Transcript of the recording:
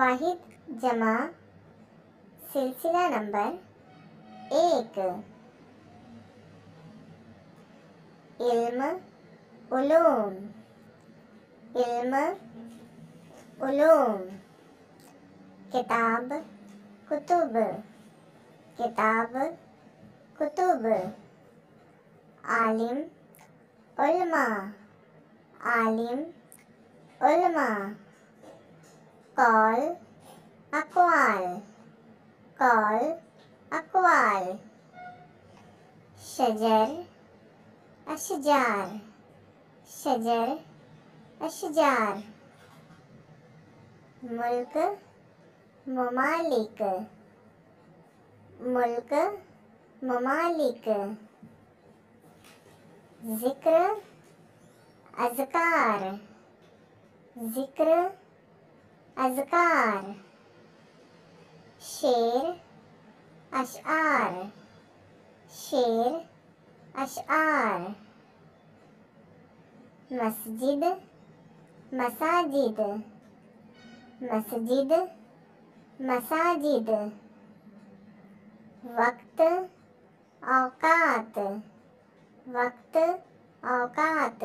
वाहिद जमा सिलसिला नंबर 1। इल्म उलूम, इल्म उलूम। किताब कुतुब, किताब कुतुब। आलिम उल्मा, आलिम उल्मा। कौल अक़वाल, कौल अक़वाल। शजर अशजार, शजर अशजार। मुल्क ममालिक, मुल्क ममालिक। ज़िक्र अज़कार, ज़िक्र अज़कार। शेर अशआर, शेर अशआर। मस्जिद मसाजिद, मस्जिद मसाजिद। वक्त औक़ात, वक्त औक़ात।